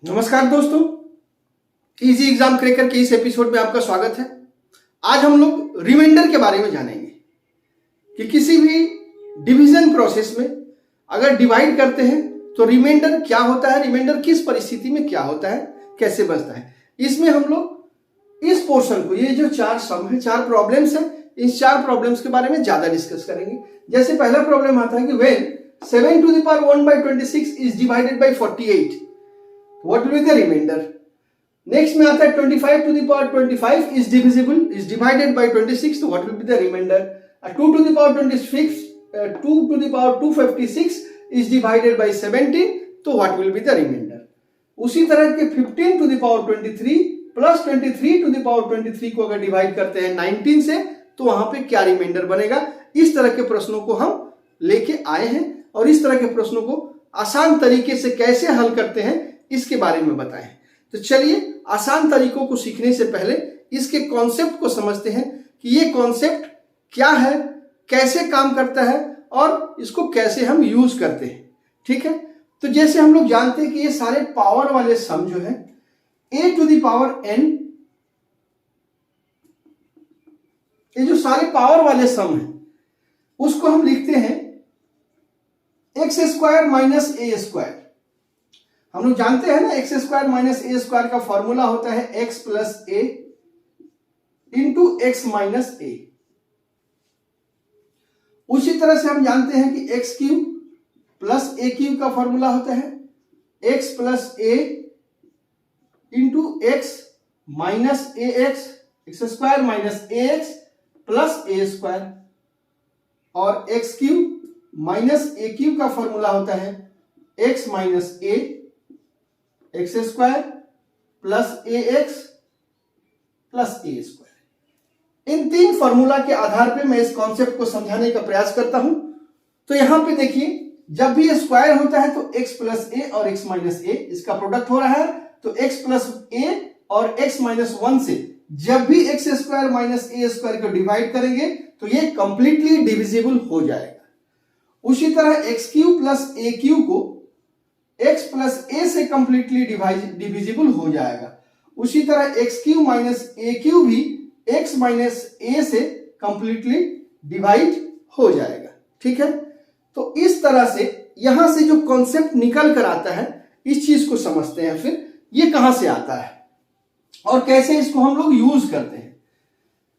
नमस्कार दोस्तों, easy exam cracker के इस एपिसोड में आपका स्वागत है। आज हम लोग रिमाइंडर के बारे में जानेंगे कि किसी भी डिवीजन प्रोसेस में अगर डिवाइड करते हैं तो रिमाइंडर क्या होता है, रिमाइंडर किस परिस्थिति में क्या होता है, कैसे बनता है। इसमें हम लोग इस पोर्शन को, ये जो चार सम है, चार प्रॉब्लम्स है, इस चार प्रॉब्लम्स के बारे में ज्यादा डिस्कस करेंगे। जैसे पहला प्रॉब्लम आता है कि when 7 to the power 1/26 is divided by 48, what will be the remainder? Next में आता है 25 to the power 25 is divided by 26, तो what will be the remainder? 2 to the power 26, 2 to the power 256 is divided by 17, तो what will be the remainder? उसी तरह के 15 to the power 23 plus 23 to the power 23 को अगर divide करते हैं 19 से, तो वहां पे क्या रिमाइंडर बनेगा। इस तरह के प्रश्नों को हम लेके आए हैं और इस तरह के प्रश्नों को आसान तरीके से कैसे हल करते हैं इसके बारे में बताएं। तो चलिए आसान तरीकों को सीखने से पहले इसके कॉन्सेप्ट को समझते हैं कि ये कॉन्सेप्ट क्या है, कैसे काम करता है और इसको कैसे हम यूज करते हैं। ठीक है, तो जैसे हम लोग जानते हैं कि ये सारे पावर वाले सम जो है a to the power n, ये जो सारे पावर वाले सम है उसको हम लिखते हैं x स्क्वायर माइनस ए स्क्वायर। हम लोग जानते हैं ना, एक्स स्क्वायर माइनस ए स्क्वायर का फॉर्मूला होता है एक्स प्लस ए इंटू एक्स माइनस ए। उसी तरह से हम जानते हैं कि एक्स क्यूब प्लस ए क्यूब का फॉर्मूला होता है एक्स प्लस ए इंटू एक्स माइनस ए एक्स, एक्स स्क्वायर माइनस ए एक्स प्लस ए स्क्वायर। और एक्स क्यूब माइनस ए क्यूब का फॉर्मूला होता है एक्स माइनस ए, एक्स स्क्वायर प्लस ए एक्स प्लस ए स्क्वायर। इन तीन फॉर्मूला के आधार पे मैं इस कॉन्सेप्ट को समझाने का प्रयास करता हूं। तो यहां पे देखिए, जब भी स्क्वायर होता है तो x प्लस ए और x माइनस ए इसका प्रोडक्ट हो रहा है, तो x प्लस ए और x माइनस 1 से जब भी एक्स स्क्वायर माइनस ए स्क्वायर को डिवाइड करेंगे तो ये कंप्लीटली डिविजिबल हो जाएगा। उसी तरह एक्स क्यू प्लस ए क्यू को x प्लस ए से कंप्लीटली डिविजिबल हो जाएगा। उसी तरह एक्स क्यू माइनस ए क्यू भी x माइनस ए से कंप्लीटली डिवाइड हो जाएगा। ठीक है, तो इस तरह से यहां से जो कॉन्सेप्ट निकल कर आता है इस चीज को समझते हैं, फिर ये कहां से आता है और कैसे इसको हम लोग यूज करते हैं।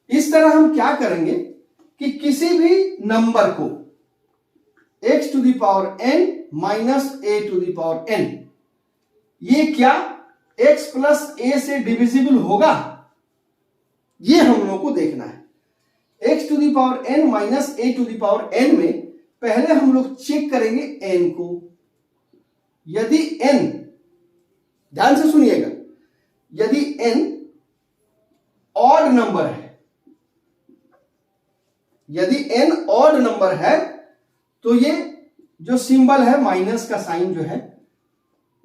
इस तरह हम क्या करेंगे कि किसी भी नंबर को x to the power n minus a to the power n, ये क्या x प्लस a से डिविजिबल होगा, ये हम लोग को देखना है। x to the power n minus a to the power n में पहले हम लोग चेक करेंगे n को। यदि n, ध्यान से सुनिएगा, यदि n ऑड नंबर है, यदि n ऑड नंबर है तो ये जो सिंबल है माइनस का साइन जो है,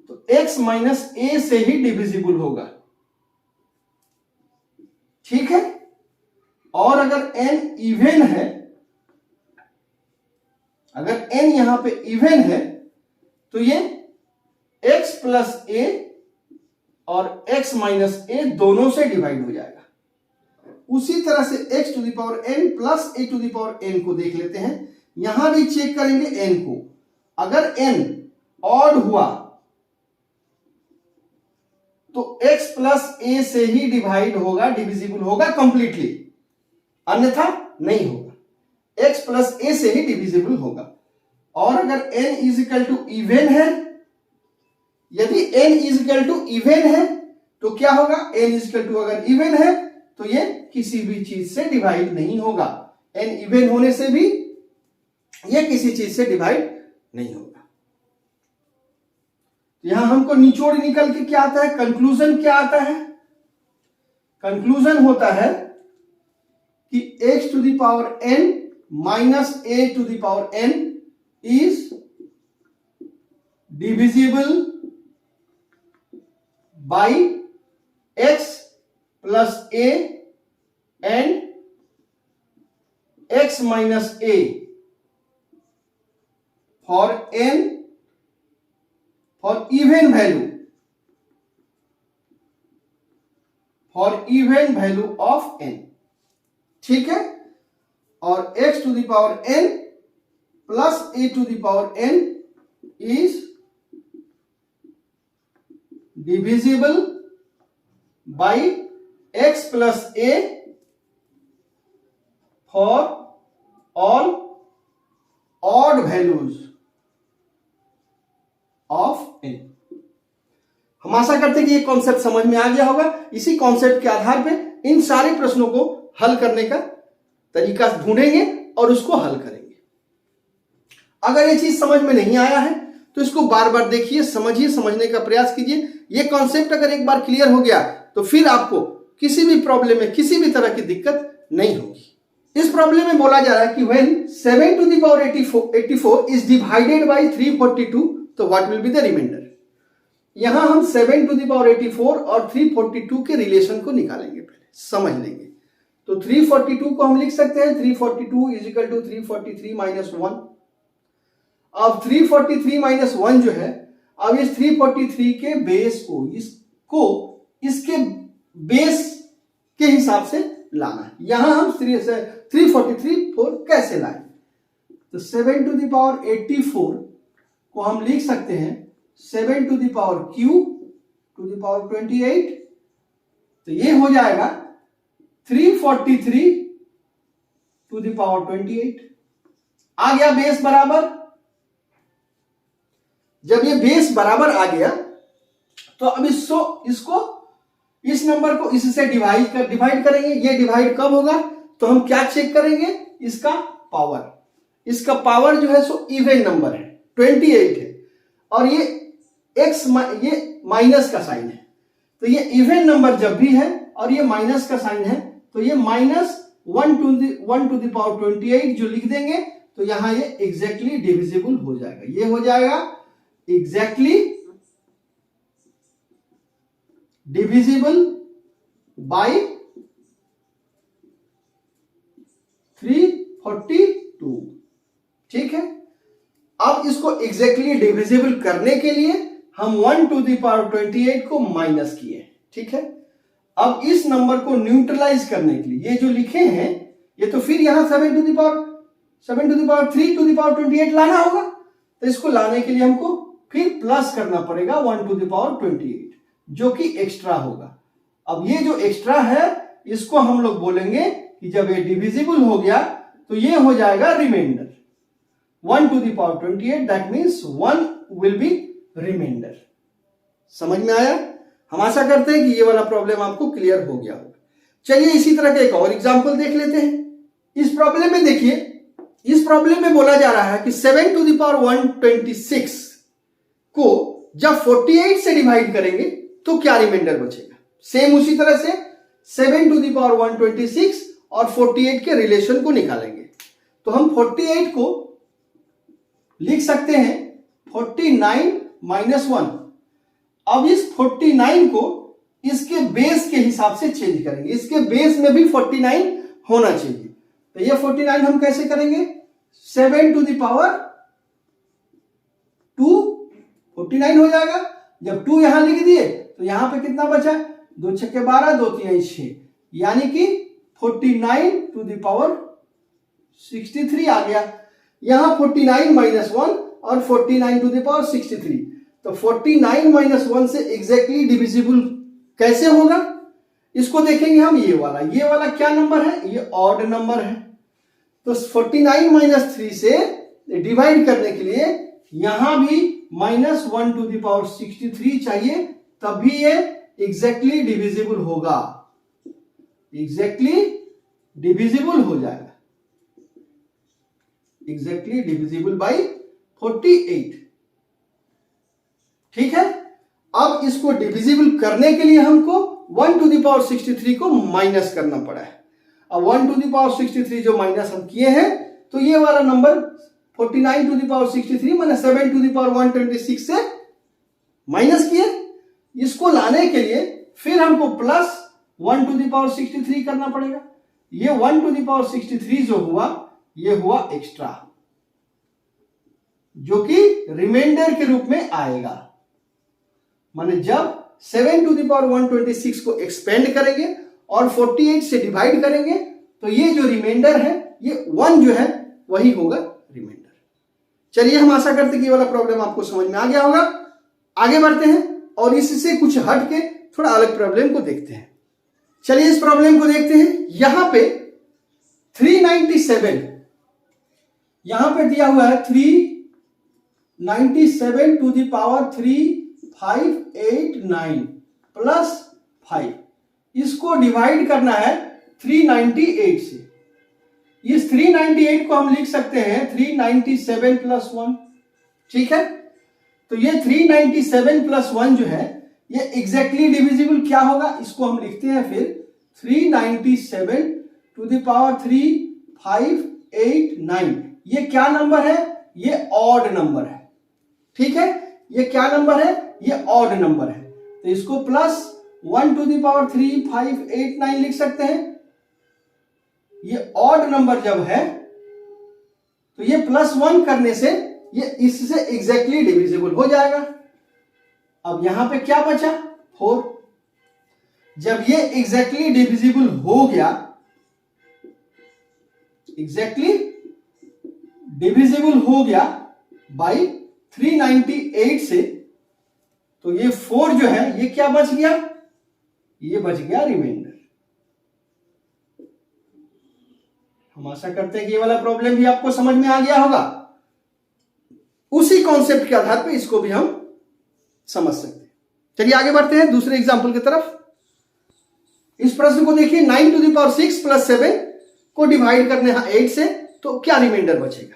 तो x माइनस a से ही डिविजिबल होगा। ठीक है, और अगर n इवन है, अगर n यहां पे इवन है तो ये x प्लस a और x माइनस a दोनों से डिवाइड हो जाएगा। उसी तरह से x to the power n plus a to the power n को देख लेते हैं। यहां भी चेक करेंगे n को, अगर n ऑड हुआ तो x प्लस a से ही डिवाइड होगा, डिविजिबल होगा कंप्लीटली, अन्यथा नहीं होगा। x प्लस a से ही डिविजिबल होगा। और अगर n is equal to even है, यदि n is equal to even है तो क्या होगा, n इज इक्वल टू अगर इवन है तो ये किसी भी चीज से डिवाइड नहीं होगा। n इवन होने से भी ये किसी चीज से डिवाइड नहीं होगा। यहां हमको निचोड़ निकल के क्या आता है, कंक्लूजन क्या आता है। कंक्लूजन होता है कि x to the power n minus a to the power n is divisible by x plus a and x minus a for n for even value for even value of n, ठीक है। और x to the power n plus a to the power n is divisible by x plus a for all odd values of n। हम आशा करते हैं कि ये concept समझ में आ गया होगा। इसी कॉन्सेप्ट के आधार पे इन सारे प्रश्नों को हल करने का तरीका ढूंढेंगे और उसको हल करेंगे। अगर ये चीज समझ में नहीं आया है तो इसको बार बार देखिए, समझिए, समझने का प्रयास कीजिए। ये कॉन्सेप्ट अगर एक बार क्लियर हो गया तो फिर आपको किसी भी प्रॉब्लम में किसी भी तरह की दिक्कत नहीं होगी। इस प्रॉब्लम में बोला जा रहा है कि when 7 to the power 84 is divided by 342 तो what will be the remainder। यहां हम 7 to the power 84 और 342 के रिलेशन को निकालेंगे, पहले समझ लेंगे। तो 342 को हम लिख सकते हैं 342 इज इक्वल टू 343 माइनस 1। अब 343 माइनस 1 जो है, अब इस 343 के बेस को इसके बेस के हिसाब से लाना है। यहां हम 343 कैसे लाएं? तो 7 टू द पावर 84 को हम लिख सकते हैं 7 to the power q to the power 28। तो ये हो जाएगा 343 टू द पावर 28। आ गया बेस बराबर। जब ये बेस बराबर आ गया तो अब इसको इस नंबर को इससे डिवाइड करेंगे। ये डिवाइड कब होगा तो हम क्या चेक करेंगे? इसका पावर। इसका पावर जो है सो इवन नंबर है, 28 है, और ये ये माइनस का साइन है। तो ये इवन नंबर जब भी है और ये माइनस का साइन है तो ये माइनस 1 टू द पावर 28 जो लिख देंगे तो यहां ये एग्जैक्टली डिविजिबल हो जाएगा। ये हो जाएगा एग्जैक्टली डिविजिबल बाय 342, ठीक है। अब इसको एग्जैक्टली डिविजिबल करने के लिए हम 1 टू द पावर 28 को माइनस किए, ठीक है। अब इस नंबर को न्यूट्रलाइज करने के लिए ये जो लिखे हैं ये तो फिर यहां 7 to the power 3 to the power 28 लाना होगा। तो इसको लाने के लिए हमको फिर प्लस करना पड़ेगा 1 टू द पावर 28 जो कि एक्स्ट्रा होगा। अब ये जो एक्स्ट्रा है इसको हम लोग बोलेंगे कि जब ये डिविजिबल हो गया तो ये हो जाएगा remainder 1 to the power 28। That means 1 will be remainder. समझ में आया? हम आशा करते हैं कि ये वाला प्रॉब्लम आपको क्लियर हो गया होगा। चलिए इसी तरह का एक और एग्जांपल देख लेते हैं। इस प्रॉब्लम में देखिए, इस प्रॉब्लम में बोला जा रहा है कि 7 टू द पावर 126 को जब 48 से डिवाइड करेंगे तो क्या रिमाइंडर बचेगा। सेम उसी तरह से 7 टू द पावर 126 और 48 के रिलेशन को निकालेंगे। तो हम 48 को लिख सकते हैं 49 माइनस 1। अब इस 49 को इसके बेस के हिसाब से चेंज करेंगे। इसके बेस में भी 49 होना चाहिए। तो ये 49 हम कैसे करेंगे? 7 टू द पावर 2 49 हो जाएगा। जब 2 यहां लिख दिए तो यहां पे कितना बचा? 2 छक्के 12, 2 3 6, यानी कि 49 टू द पावर 63 आ गया। यहां 49 माइनस 1 और 49 टू द पावर 63। तो 49 माइनस 1 से एग्जैक्टली डिविजिबल कैसे होगा इसको देखेंगे हम। ये वाला क्या नंबर है? ये ऑड नंबर है। तो 49 माइनस 3 से डिवाइड करने के लिए यहां भी माइनस 1 टू द पावर 63 चाहिए, तभी ये एग्जैक्टली डिविजिबल होगा। एग्जैक्टली डिविजिबल हो जाएगा, एग्जैक्टली डिविजिबल बाय 48, ठीक है। अब इसको डिविजिबल करने के लिए हमको 1 टू द पावर 63 को माइनस करना पड़ा है। अब 1 टू द पावर 63 जो माइनस हम किए हैं तो ये वाला number 49 to the power 63 minus 7 to the power 126 से माइनस किए। इसको लाने के लिए फिर हमको प्लस 1 टू द पावर 63 करना पड़ेगा। ये 1 टू द पावर 63 जो हुआ ये हुआ एक्स्ट्रा, जो कि रिमाइंडर के रूप में आएगा। माने जब 7 टू द पावर 126 को एक्सपेंड करेंगे और 48 से डिवाइड करेंगे तो ये जो रिमाइंडर है ये 1 जो है वही होगा रिमाइंडर। चलिए हम आशा करते हैं कि ये वाला प्रॉब्लम आपको समझ में आ गया होगा। आगे बढ़ते हैं और इससे कुछ हट के थोड़ा अलग प्रॉब्लम को देखते हैं। चलिए इस प्रॉब्लम को देखते हैं। यहां पे 397 यहां पे दिया हुआ है 397 टू द पावर 3589 प्लस 5, इसको डिवाइड करना है 398 से। इस 398 को हम लिख सकते हैं 397 प्लस 1, ठीक है। तो ये 397 प्लस 1 जो है ये एग्जैक्टली डिविजिबल क्या होगा, इसको हम लिखते हैं फिर 397 टू द पावर 3589। ये क्या नंबर है, ये ऑड नंबर है, ठीक है। ये क्या नंबर है, ये ऑड नंबर है। तो इसको प्लस 1 टू द पावर 3589 लिख सकते हैं। ये ऑड नंबर जब है तो ये प्लस 1 करने से ये इससे एग्जैक्टली डिविजिबल हो जाएगा। अब यहां पे क्या बचा, 4। जब ये एग्जैक्टली डिविजिबल हो गया, एग्जैक्टली डिविजिबल हो गया बाई 398 से, तो ये 4 जो है ये क्या बच गया, ये बच गया रिमाइंडर। हम आशा करते हैं कि ये वाला प्रॉब्लम भी आपको समझ में आ गया होगा। उसी कॉन्सेप्ट के आधार पर इसको भी हम समझ सकते हैं। चलिए आगे बढ़ते हैं दूसरे एग्जाम्पल की तरफ। इस प्रश्न को देखिए, 9 टू द पावर 6 प्लस 7 को डिवाइड करने 8 से, तो क्या रिमाइंडर बचेगा।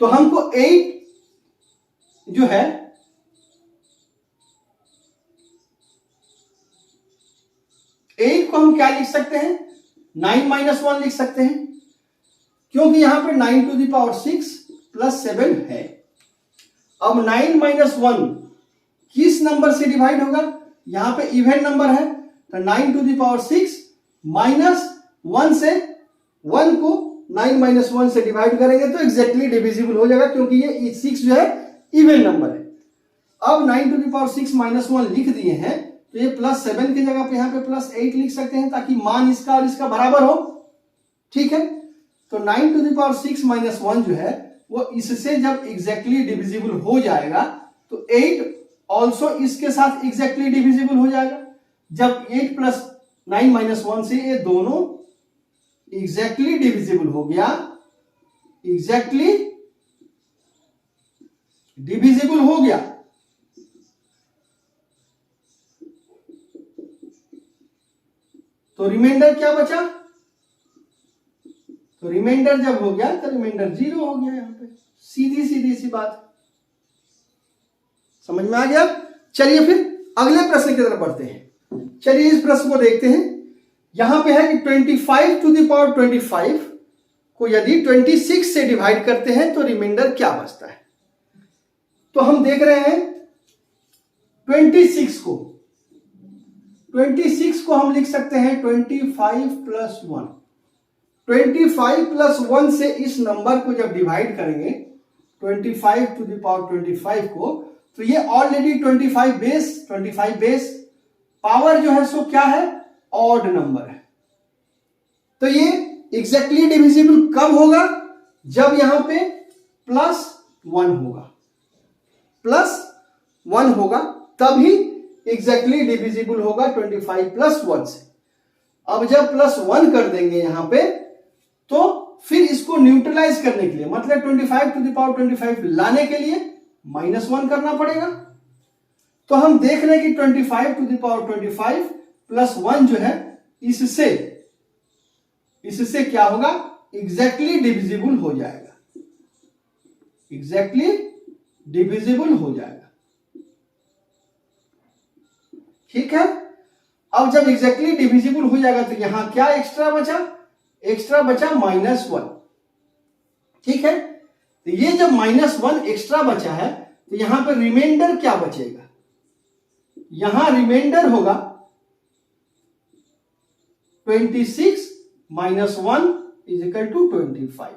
तो हमको 8 जो है को हम क्या लिख सकते हैं, 9 माइनस 1 लिख सकते हैं, क्योंकि यहां पे 9 टू द पावर 6 प्लस 7 है। अब 9 माइनस 1 किस नंबर से डिवाइड होगा, यहां पे इवन नंबर है, तो 9 टू द पावर 6 माइनस 1 से 1 को 9 माइनस 1 से डिवाइड करेंगे तो एग्जैक्टली डिविजिबल हो जाएगा, क्योंकि ये 6 जो है इवन नंबर है। अब 9 टू द पावर 6 माइनस 1 लिख दिए हैं, तो ये प्लस 7 की जगह पे यहां पे प्लस 8 लिख सकते हैं, ताकि मान इसका और इसका बराबर हो, ठीक है। तो 9 टू द पावर 6 माइनस 1 जो है वो इससे जब एग्जैक्टली डिविजिबल हो जाएगा तो 8 ऑल्सो इसके साथ एग्जैक्टली डिविजिबल हो जाएगा। जब 8 प्लस 9 माइनस 1 से ये दोनों एग्जैक्टली डिविजिबल हो गया, एग्जैक्टली डिविजिबल हो गया, तो रिमाइंडर क्या बचा, तो रिमाइंडर जब हो गया तो रिमाइंडर 0 हो गया। यहां पे सीधी सीधी सी बात, समझ में आ गया। चलिए फिर अगले प्रश्न की तरफ बढ़ते हैं। चलिए इस प्रश्न को देखते हैं। यहां पे है कि 25 टू द पावर 25 को यदि 26 से डिवाइड करते हैं तो रिमाइंडर क्या बचता है। तो हम देख रहे हैं 26 को हम लिख सकते हैं 25 प्लस 1। 25 प्लस 1 से इस नंबर को जब डिवाइड करेंगे 25 टू द पावर 25 को, तो ये ऑलरेडी 25 बेस पावर जो है सो क्या है, ऑड नंबर है। तो ये एग्जैक्टली डिविजिबल कब होगा, जब यहां पे प्लस 1 होगा, प्लस 1 होगा तभी एग्जैक्टली डिविजिबल होगा 25 प्लस 1 से। अब जब प्लस 1 कर देंगे यहां पे, तो फिर इसको न्यूट्रलाइज करने के लिए, मतलब 25 टू द पावर 25 लाने के लिए माइनस 1 करना पड़ेगा। तो हम देख रहे हैं कि 25 टू द पावर 25 प्लस 1 जो है इससे क्या होगा, एग्जैक्टली डिविजिबल हो जाएगा, एग्जैक्टली डिविजिबल हो जाएगा, ठीक है। अब जब एग्जैक्टली डिविजिबल हो जाएगा तो यहां क्या एक्स्ट्रा बचा, -1, ठीक है। तो ये जब -1 एक्स्ट्रा बचा है तो यहां पर रिमाइंडर क्या बचेगा, यहां रिमाइंडर होगा 26 -1 = 25।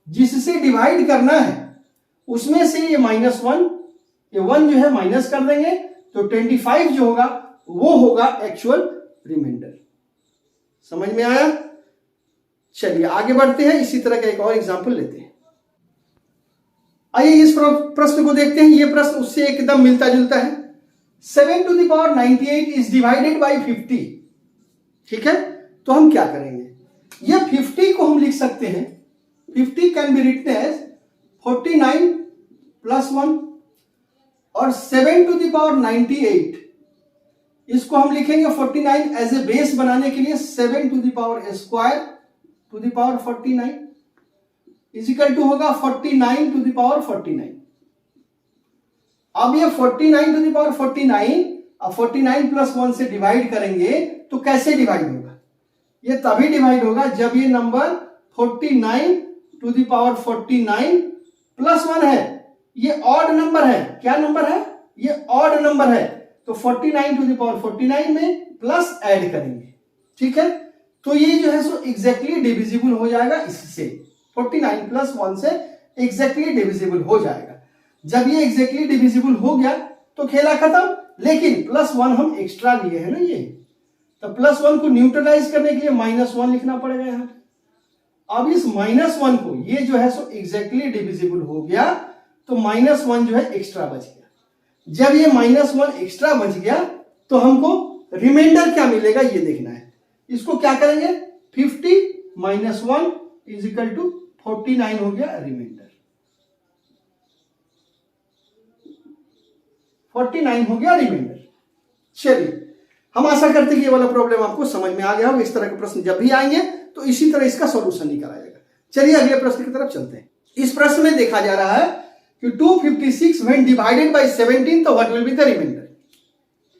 जिससे डिवाइड करना है उसमें से ये -1, ये 1 जो है माइनस कर देंगे, तो 25 जो होगा वो होगा एक्चुअल रिमाइंडर। समझ में आया? चलिए आगे बढ़ते हैं, इसी तरह का एक और एग्जांपल लेते हैं। आइए इस प्रश्न को देखते हैं। ये प्रश्न उससे एकदम मिलता जुलता है। 7 to the power 98 is divided by 50। ठीक है, तो हम क्या करेंगे? ये 50 को हम लिख सकते हैं, 50 can be written as 49 plus 1, और 7 to the power 98 इसको हम लिखेंगे 49 एज ए बेस बनाने के लिए 7 to the power square to the power 49 is equal to होगा 49 to the power 49। अब ये 49 to the power 49 अब 49 प्लस 1 से डिवाइड करेंगे तो कैसे डिवाइड होगा? ये तभी डिवाइड होगा जब ये number 49 to the power 49 plus 1 है, ये ऑड नंबर है। क्या नंबर है? ये ऑड नंबर है। तो 49 to the power 49 में प्लस ऐड करेंगे। ठीक है, तो ये जो है सो एग्जैक्टली डिविजिबल हो जाएगा इससे। 49 प्लस 1 से एग्जैक्टली डिविजिबल हो जाएगा। जब ये एग्जैक्टली डिविजिबल हो गया तो खेला खत्म। लेकिन प्लस 1 हम एक्स्ट्रा लिए हैं ना, ये तो प्लस 1 को न्यूट्रलाइज करने के लिए -1 लिखना पड़ेगा यहाँ पे। अब इस -1 को ये जो है सो एग्जैक्टली डिविजिबल हो गया तो -1 जो है एक्स्ट्रा बच गया। जब ये -1 एक्स्ट्रा बच गया तो हमको रिमाइंडर क्या मिलेगा ये देखना है। इसको क्या करेंगे? 50 - 1 इज इक्वल टू 49 हो गया रिमाइंडर। 49 हो गया रिमाइंडर। चलिए हम आशा करते हैं कि ये वाला प्रॉब्लम आपको समझ में आ गया होगा। इस तरह के प्रश्न जब भी आएंगे तो इसी तरह इसका सॉल्यूशन निकाला जाएगा। चलिए अगले प्रश्न की तरफ चलते हैं। इस प्रश्न में देखा जा रहा है कि 256 when divided by 17 तो what will be the remainder,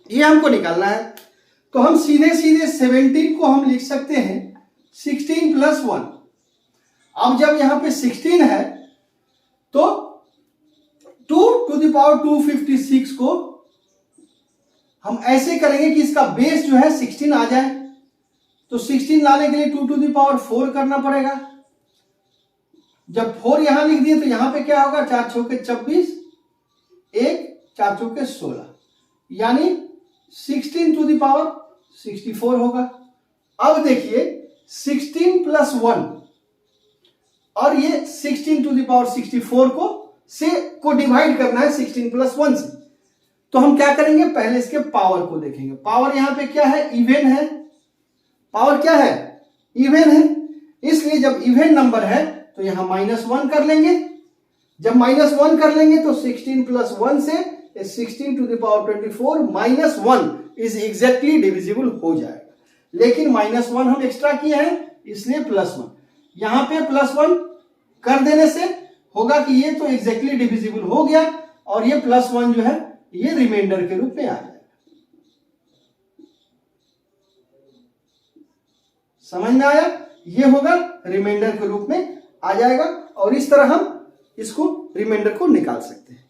ये हमको निकालना है। तो हम सीधे सीधे 17 को हम लिख सकते हैं 16 प्लस 1। अब जब यहां पे 16 है तो 2 to the power 256 को हम ऐसे करेंगे कि इसका बेस जो है 16 आ जाए। तो 16 लाने के लिए 2 to the power 4 करना पड़ेगा। जब 4 यहां लिख दिए तो यहां पे क्या होगा? 4 चौके 26, 1 4 चौके 16, यानी 16 to the power 64 होगा। अब देखिए 16 प्लस 1 और ये 16 to the power 64 को डिवाइड करना है 16 प्लस 1 से। तो हम क्या करेंगे? पहले इसके पावर को देखेंगे। पावर यहां पे क्या है? इवन है। पावर क्या है? इवन है। इसलिए जब इवन नंबर है तो यहां -1 कर लेंगे। जब -1 कर लेंगे तो 16 प्लस 1 से 16 to the power 24 -1 is exactly divisible हो जाएगा। लेकिन -1 हम एक्स्ट्रा किए हैं इसलिए +1। यहां पे +1 कर देने से होगा कि ये तो एग्जैक्टली डिविजिबल हो गया और ये +1 जो है ये रिमाइंडर के रूप में आ जाएगा। समझ में आया? ये होगा रिमाइंडर के रूप में आ जाएगा और इस तरह हम इसको रिमाइंडर को निकाल सकते हैं।